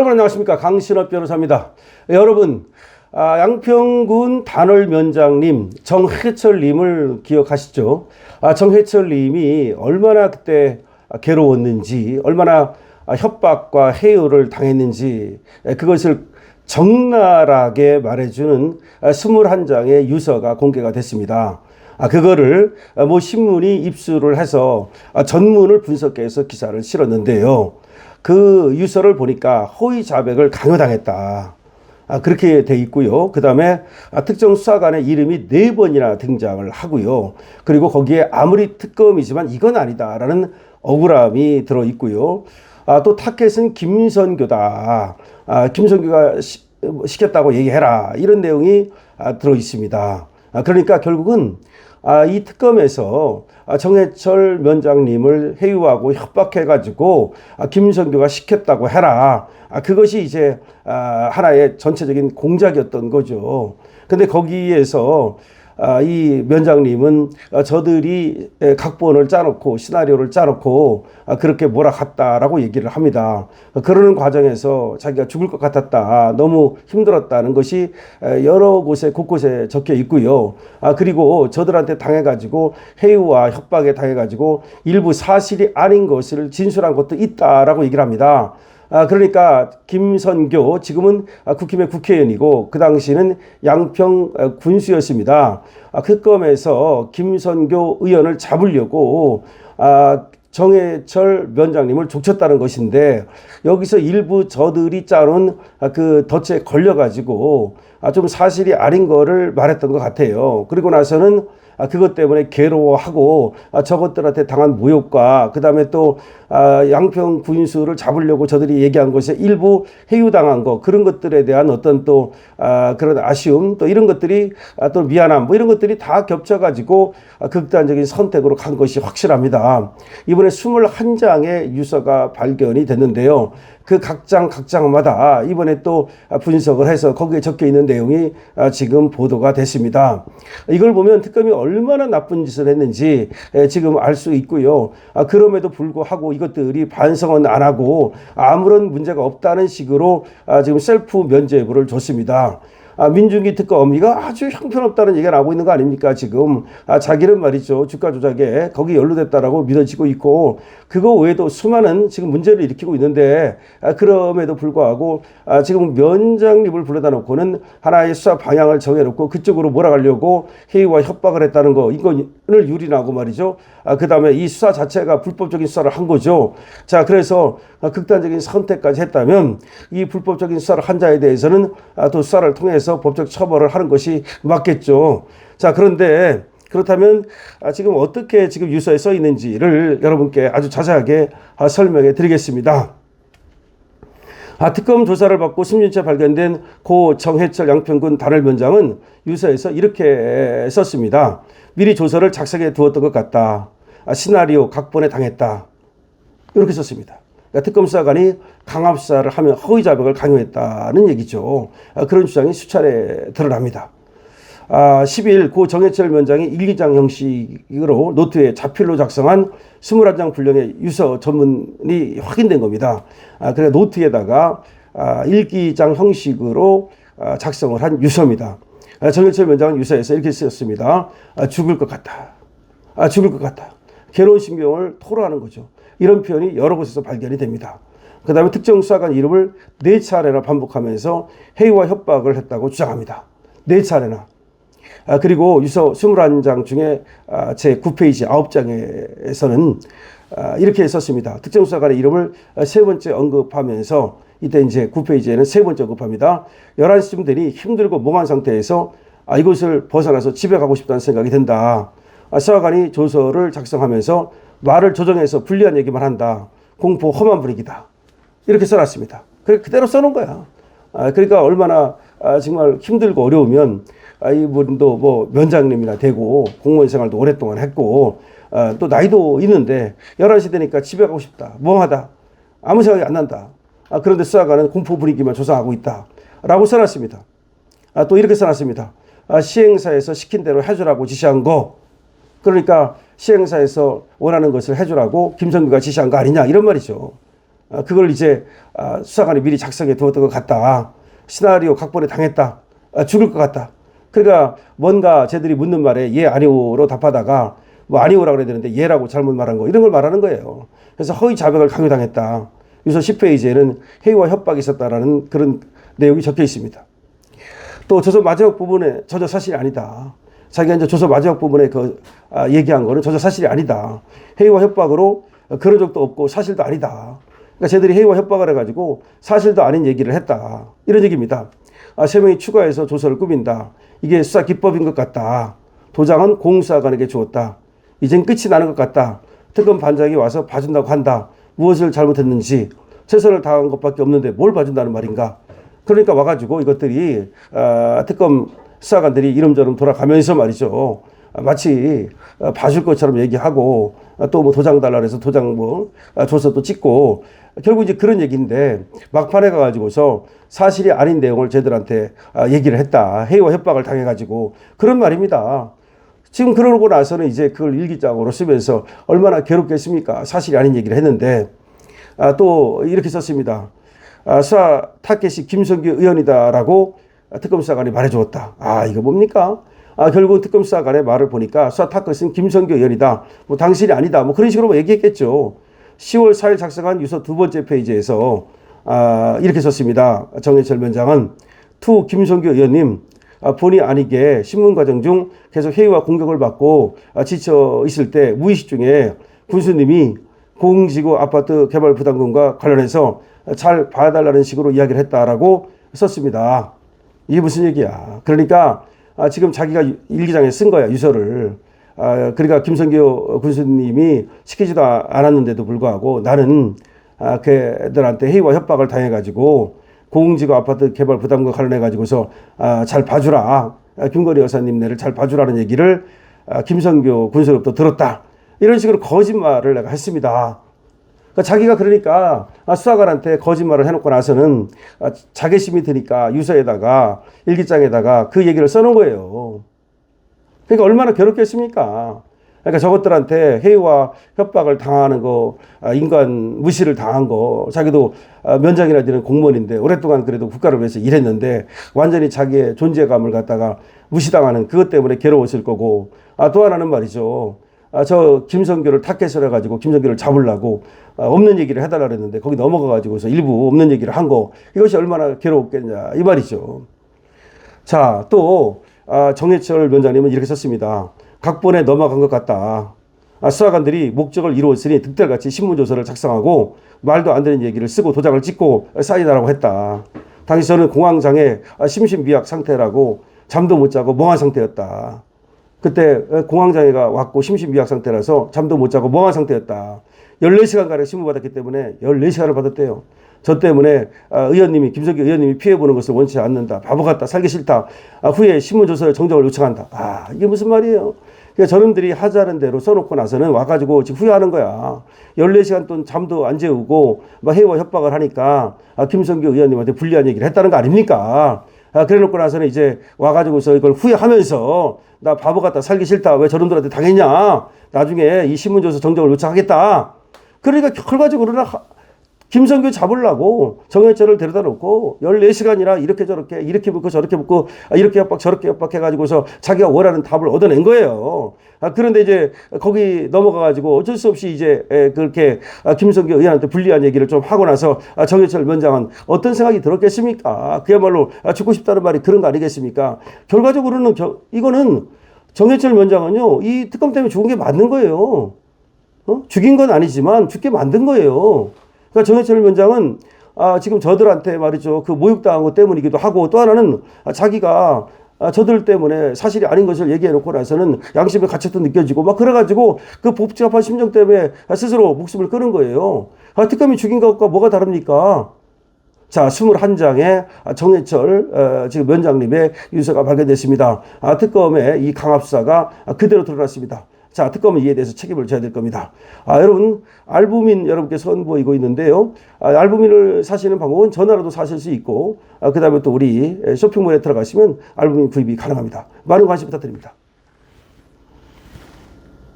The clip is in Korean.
여러분 안녕하십니까, 강신업 변호사입니다. 여러분, 양평군 단월면장님 정해철님을 기억하시죠? 정해철님이 얼마나 그때 괴로웠는지, 얼마나 협박과 해요를 당했는지, 그것을 적나라하게 말해주는 21장의 유서가 공개가 됐습니다. 그거를 뭐 신문이 입수를 해서 전문을 분석해서 기사를 실었는데요. 그 유서를 보니까 허위 자백을 강요당했다, 그렇게 돼 있고요. 그 다음에 특정 수사관의 이름이 4번이나 등장을 하고요. 그리고 거기에 아무리 특검이지만 이건 아니다라는 억울함이 들어 있고요. 또 타켓은 김선교다, 김선교가 시켰다고 얘기해라, 이런 내용이 들어 있습니다. 그러니까 결국은 이 특검에서 정해철 면장님을 해유하고 협박해가지고 김선교가 시켰다고 해라, 그것이 이제 하나의 전체적인 공작이었던 거죠. 근데 거기에서 이 면장님은 저들이 각본을 짜놓고 시나리오를 짜놓고 그렇게 몰아갔다라고 얘기를 합니다. 그러는 과정에서 자기가 죽을 것 같았다, 너무 힘들었다는 것이 여러 곳에 곳곳에 적혀 있고요. 그리고 저들한테 당해가지고 해유와 협박에 당해가지고 일부 사실이 아닌 것을 진술한 것도 있다라고 얘기를 합니다. 그러니까 김선교, 지금은 국힘의 국회의원이고 그 당시는 양평 군수였습니다. 특검에서 김선교 의원을 잡으려고 정해철 면장님을 족쳤다는 것인데, 여기서 일부 저들이 짜놓은 그 덫에 걸려가지고 좀 사실이 아닌 거를 말했던 것 같아요. 그리고 나서는 그것 때문에 괴로워하고 저것들한테 당한 모욕과 그 다음에 또 양평 군수를 잡으려고 저들이 얘기한 것에 일부 해유당한 거, 그런 것들에 대한 어떤 또 그런 아쉬움, 또 이런 것들이 또 미안함, 뭐 이런 것들이 다 겹쳐가지고 극단적인 선택으로 간 것이 확실합니다. 이번에 21장의 유서가 발견이 됐는데요. 그 각장마다 이번에 또 분석을 해서 거기에 적혀 있는 내용이 지금 보도가 됐습니다. 이걸 보면 특검이 얼마나 나쁜 짓을 했는지 지금 알 수 있고요. 그럼에도 불구하고 이것들이 반성은 안 하고 아무런 문제가 없다는 식으로 지금 셀프 면죄부를 줬습니다. 민중기 특검, 이거 아주 형편없다는 얘기가 나오고 있는 거 아닙니까? 지금 자기는 말이죠, 주가 조작에 거기 연루됐다라고 믿어지고 있고, 그거 외에도 수많은 지금 문제를 일으키고 있는데, 그럼에도 불구하고 지금 면장님을 불러다 놓고는 하나의 수사 방향을 정해놓고 그쪽으로 몰아가려고 해이와 협박을 했다는 거, 이거를 유린하고 말이죠. 그 다음에 이 수사 자체가 불법적인 수사를 한 거죠. 자, 그래서 극단적인 선택까지 했다면 이 불법적인 수사를 한 자에 대해서는 또 수사를 통해서 법적 처벌을 하는 것이 맞겠죠. 자, 그런데 그렇다면 지금 어떻게 지금 유서에 써 있는지를 여러분께 아주 자세하게 설명해 드리겠습니다. 특검 조사를 받고 10년째 발견된 고 정해철 양평군 단월면장은 유서에서 이렇게 썼습니다. 미리 조서를 작성해 두었던 것 같다. 시나리오 각본에 당했다, 이렇게 썼습니다. 그러니까 특검 수사관이 강압수사를 하며 허위 자백을 강요했다는 얘기죠. 그런 주장이 수차례 드러납니다. 10일 고 정해철 면장이 1, 2장 형식으로 노트에 자필로 작성한 21장 분량의 유서 전문이 확인된 겁니다. 그래서 노트에다가 1기장 형식으로 작성을 한 유서입니다. 정해철 면장은 유서에서 이렇게 쓰였습니다. 죽을 것 같다. 죽을 것 같다. 괴로운 심경을 토로하는 거죠. 이런 표현이 여러 곳에서 발견이 됩니다. 그 다음에 특정 수사관 이름을 4차례나 반복하면서 해이와 협박을 했다고 주장합니다. 4차례나. 그리고 유서 21장 중에 제 9페이지 9장에서는 이렇게 썼습니다. 특정 수사관의 이름을 3번째 언급하면서, 이때 이제 9페이지에는 3번째 언급합니다. 11시쯤 되니 힘들고 멍한 상태에서 이곳을 벗어나서 집에 가고 싶다는 생각이 든다. 수사관이 조서를 작성하면서 말을 조정해서 불리한 얘기만 한다. 공포 험한 분위기다. 이렇게 써놨습니다. 그대로 써놓은 거야. 그러니까 얼마나 정말 힘들고 어려우면 이분도 뭐 면장님이나 되고 공무원 생활도 오랫동안 했고 또 나이도 있는데 11시 되니까 집에 가고 싶다. 멍하다. 아무 생각이 안 난다. 그런데 수사관은 공포 분위기만 조성하고 있다. 라고 써놨습니다. 또 이렇게 써놨습니다. 시행사에서 시킨 대로 해주라고 지시한 거. 그러니까 시행사에서 원하는 것을 해주라고 김성규가 지시한 거 아니냐, 이런 말이죠. 그걸 이제 수사관이 미리 작성해 두었던 것 같다. 시나리오 각본에 당했다. 죽을 것 같다. 그러니까 뭔가 쟤들이 묻는 말에 예 아니오로 답하다가 뭐 아니오라고 그래야 되는데 예라고 잘못 말한 거 이런 걸 말하는 거예요. 그래서 허위 자백을 강요당했다. 유서 10페이지에는 해이와 협박이 있었다라는 그런 내용이 적혀 있습니다. 또 저서 마지막 부분에 저저 사실이 아니다. 자기가 이제 조서 마지막 부분에 얘기한 거는 저저 사실이 아니다. 해이와 협박으로 그런 적도 없고 사실도 아니다. 그러니까 쟤들이 해이와 협박을 해가지고 사실도 아닌 얘기를 했다. 이런 얘기입니다. 3명이 추가해서 조서를 꾸민다. 이게 수사 기법인 것 같다. 도장은 공수사관에게 주었다. 이젠 끝이 나는 것 같다. 특검 반장이 와서 봐준다고 한다. 무엇을 잘못했는지 최선을 다한 것밖에 없는데 뭘 봐준다는 말인가. 그러니까 와가지고 이것들이 특검 수사관들이 이름저름 돌아가면서 말이죠. 마치 봐줄 것처럼 얘기하고 또 뭐 도장 달라 그래서 도장 줘서 또 찍고 결국 이제 그런 얘기인데 막판에 가가지고서 사실이 아닌 내용을 쟤들한테 얘기를 했다. 해이와 협박을 당해가지고 그런 말입니다. 지금 그러고 나서는 이제 그걸 일기장으로 쓰면서 얼마나 괴롭겠습니까? 사실이 아닌 얘기를 했는데 또 이렇게 썼습니다. 수사 타겟이 김성규 의원이다라고 특검 수사관이 말해주었다. 이거 뭡니까? 결국 특검 수사관의 말을 보니까 수사 타겟은 김성규 의원이다. 뭐 당신이 아니다. 뭐 그런 식으로 얘기했겠죠. 10월 4일 작성한 유서 2번째 페이지에서 이렇게 썼습니다. 정해철 위원장은 투 김성규 의원님 본의 아니게 신문 과정 중 계속 해이와 공격을 받고 지쳐 있을 때 무의식 중에 군수님이 공지구 아파트 개발 부담금과 관련해서 잘 봐달라는 식으로 이야기를 했다라고 썼습니다. 이게 무슨 얘기야. 그러니까 지금 자기가 일기장에 쓴 거야, 유서를. 그러니까 김성규 군수님이 시키지도 않았는데도 불구하고 나는 걔들한테 해이와 협박을 당해가지고 공지구 아파트 개발 부담과 관련해가지고서 잘 봐주라. 김건희 여사님네를 잘 봐주라는 얘기를 김성규 군수로부터 들었다. 이런 식으로 거짓말을 내가 했습니다. 그러니까 자기가 그러니까 수사관한테 거짓말을 해놓고 나서는 자괴심이 드니까 유서에다가 일기장에다가 그 얘기를 써놓은 거예요. 그러니까 얼마나 괴롭겠습니까? 그러니까 저것들한테 해이와 협박을 당하는 거, 인간 무시를 당한 거, 자기도 면장이나 되는 공무원인데 오랫동안 그래도 국가를 위해서 일했는데 완전히 자기의 존재감을 갖다가 무시당하는 그것 때문에 괴로웠을 거고, 또 하나는 말이죠. 저 김성규를 타겟을 해가지고 김성규를 잡으려고 없는 얘기를 해달라 그랬는데 거기 넘어가가지고서 일부 없는 얘기를 한 거, 이것이 얼마나 괴로웠겠냐 이 말이죠. 자, 또 정해철 위원장님은 이렇게 썼습니다. 각본에 넘어간 것 같다. 수사관들이 목적을 이루었으니 득달같이 신문조서를 작성하고 말도 안 되는 얘기를 쓰고 도장을 찍고 사인하라고 했다. 당시 저는 공황장애 심신미약 상태라고 잠도 못 자고 멍한 상태였다. 그때 공황장애가 왔고 심신미약 상태라서 잠도 못 자고 멍한 상태였다. 14시간가량 신문받았기 때문에 14시간을 받았대요. 저 때문에 의원님이 김성규 의원님이 피해보는 것을 원치 않는다. 바보 같다. 살기 싫다. 후에 신문조서에 정정을 요청한다. 이게 무슨 말이에요. 그러니까 저놈들이 하자는 대로 써놓고 나서는 와가지고 지금 후회하는 거야. 14시간 동안 잠도 안 재우고 막 해와 협박을 하니까 김성규 의원님한테 불리한 얘기를 했다는 거 아닙니까? 그래 놓고 나서는 이제 와가지고서 이걸 후회하면서 나 바보 같다. 살기 싫다. 왜 저놈들한테 당했냐. 나중에 이 신문조서 정정을 요청하겠다. 그러니까 결과적으로는 김성규 잡으려고 정해철을 데려다 놓고 14시간이나 이렇게 저렇게 이렇게 붙고 저렇게 붙고 이렇게 협박 저렇게 협박해가지고서 자기가 원하는 답을 얻어낸 거예요. 그런데 이제 거기 넘어가가지고 어쩔 수 없이 이제 그렇게 김성규 의원한테 불리한 얘기를 좀 하고 나서 정해철 위원장은 어떤 생각이 들었겠습니까? 그야말로 죽고 싶다는 말이 그런 거 아니겠습니까? 결과적으로는 이거는 정해철 위원장은요, 이 특검 때문에 죽은 게 맞는 거예요. 죽인 건 아니지만 죽게 만든 거예요. 그러니까 정해철 위원장은 지금 저들한테 말이죠. 그 모욕당한 것 때문이기도 하고 또 하나는 자기가 저들 때문에 사실이 아닌 것을 얘기해 놓고 나서는 양심의 가책도 느껴지고 막 그래가지고 그 복잡한 심정 때문에 스스로 목숨을 끊은 거예요. 특검이 죽인 것과 뭐가 다릅니까? 자, 21장의 정해철 지금 위원장님의 유서가 발견됐습니다. 특검의 이 강압수사가 그대로 드러났습니다. 자, 특검은 이에 대해서 책임을 져야 될 겁니다. 여러분, 알부민 여러분께 선보이고 있는데요. 알부민을 사시는 방법은 전화로도 사실 수 있고, 그 다음에 또 우리 쇼핑몰에 들어가시면 알부민 구입이 가능합니다. 많은 관심 부탁드립니다.